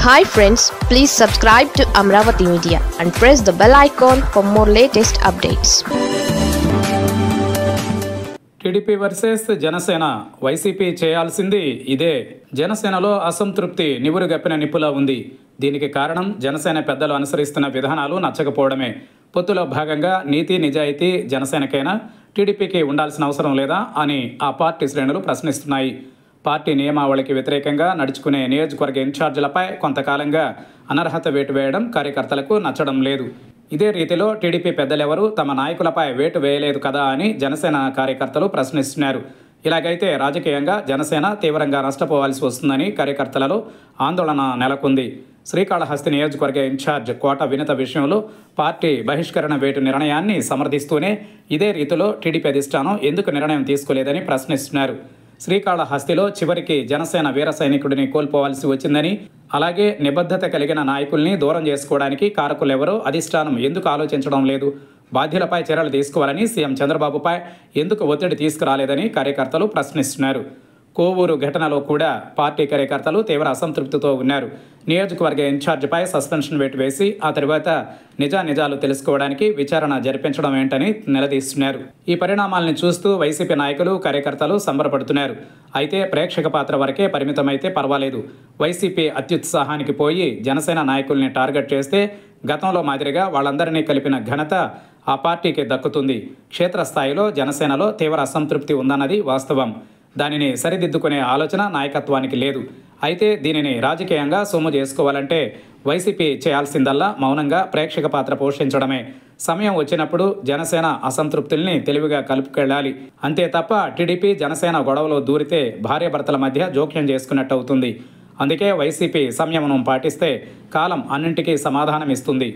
Hi friends, please subscribe to Amravati Media and press the bell icon for more latest updates. TDP versus Janasena YCP చేయాల్సింది ఇదే. జనసేనలో అసంతృప్తి నివురుగప్పిన నిప్పులా ఉంది. దీనికి కారణం జనసేన పెద్దలు అనుసరిస్తున్న విధానాలు నచ్చకపోవడమే. పొత్తులో భాగంగా నీతి నిజాయితీ జనసేనకైనా టీడీపీకి ఉండాల్సిన అవసరం లేదా అని ఆ పార్టీ శ్రేణులు ప్రశ్నిస్తున్నాయి. పార్టీ నియమావళికి వ్యతిరేకంగా నడుచుకునే నియోజకవర్గ ఇన్ఛార్జీలపై కొంతకాలంగా అనర్హత వేటు వేయడం కార్యకర్తలకు నచ్చడం లేదు. ఇదే రీతిలో టీడీపీ పెద్దలెవరూ తమ నాయకులపై వేటు వేయలేదు కదా అని జనసేన కార్యకర్తలు ప్రశ్నిస్తున్నారు. ఇలాగైతే రాజకీయంగా జనసేన తీవ్రంగా నష్టపోవాల్సి వస్తుందని కార్యకర్తలలో ఆందోళన నెలకొంది. శ్రీకాళహస్తి నియోజకవర్గ ఇన్ఛార్జ్ కోట వినత విషయంలో పార్టీ బహిష్కరణ వేటు నిర్ణయాన్ని సమర్థిస్తూనే ఇదే రీతిలో టీడీపీ అధిష్టానం ఎందుకు నిర్ణయం తీసుకోలేదని ప్రశ్నిస్తున్నారు. శ్రీకాళహస్తిలో చివరికి జనసేన వీర సైనికుడిని కోల్పోవాల్సి వచ్చిందని, అలాగే నిబద్ధత కలిగిన నాయకుల్ని దూరం చేసుకోవడానికి కారకులెవరో అధిష్టానం ఎందుకు ఆలోచించడం లేదు, బాధ్యులపై చర్యలు తీసుకోవాలని సీఎం చంద్రబాబుపై ఎందుకు ఒత్తిడి తీసుకురాలేదని కార్యకర్తలు ప్రశ్నిస్తున్నారు. కోవూరు ఘటనలో కూడా పార్టీ కార్యకర్తలు తీవ్ర అసంతృప్తితో ఉన్నారు. నియోజకవర్గ ఇన్ఛార్జిపై సస్పెన్షన్ వేటు వేసి ఆ తర్వాత నిజానిజాలు తెలుసుకోవడానికి విచారణ జరిపించడం ఏంటని నిలదీస్తున్నారు. ఈ పరిణామాలను చూస్తూ వైసీపీ నాయకులు కార్యకర్తలు సంబరపడుతున్నారు. అయితే ప్రేక్షక పాత్ర వరకే పరిమితమైతే పర్వాలేదు. వైసీపీ అత్యుత్సాహానికి పోయి జనసేన నాయకుల్ని టార్గెట్ చేస్తే గతంలో మాదిరిగా వాళ్ళందరినీ కలిపిన ఘనత ఆ పార్టీకి దక్కుతుంది. క్షేత్రస్థాయిలో జనసేనలో తీవ్ర అసంతృప్తి ఉందన్నది వాస్తవం. దానిని సరిదిద్దుకునే ఆలోచన నాయకత్వానికి లేదు. అయితే దీనిని రాజకీయంగా సొమ్ము చేసుకోవాలంటే వైసీపీ చేయాల్సిందల్లా మౌనంగా ప్రేక్షక పాత్ర పోషించడమే. సమయం వచ్చినప్పుడు జనసేన అసంతృప్తుల్ని తెలివిగా కలుపుకెళ్లాలి. అంతే తప్ప టీడీపీ జనసేన గొడవలో దూరితే భార్యాభర్తల మధ్య జోక్యం చేసుకున్నట్టు అవుతుంది. అందుకే వైసీపీ సంయమనం పాటిస్తే కాలం అన్నింటికీ సమాధానం ఇస్తుంది.